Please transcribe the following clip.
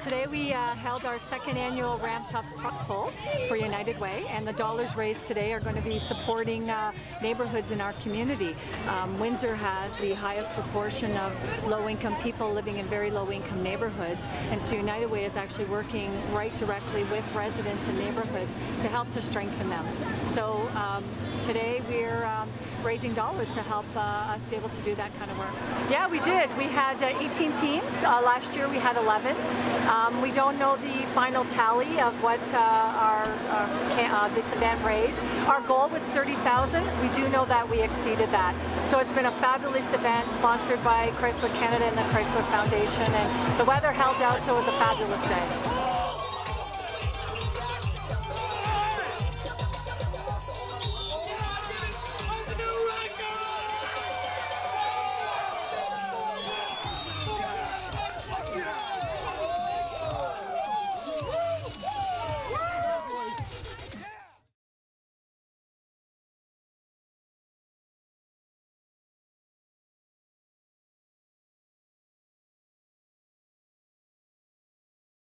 Today we held our second annual Ram Tough truck pull for United Way, and the dollars raised today are going to be supporting neighborhoods in our community. Windsor has the highest proportion of low-income people living in very low-income neighborhoods, and so United Way is actually working right directly with residents and neighborhoods to help to strengthen them. So today we're raising dollars to help us be able to do that kind of work. Yeah, we did. We had 18 teams. Last year we had 11. We don't know the final tally of what this event raised. Our goal was 30,000. We do know that we exceeded that. So it's been a fabulous event sponsored by Chrysler Canada and the Chrysler Foundation, and the weather held out, so it was a fabulous day.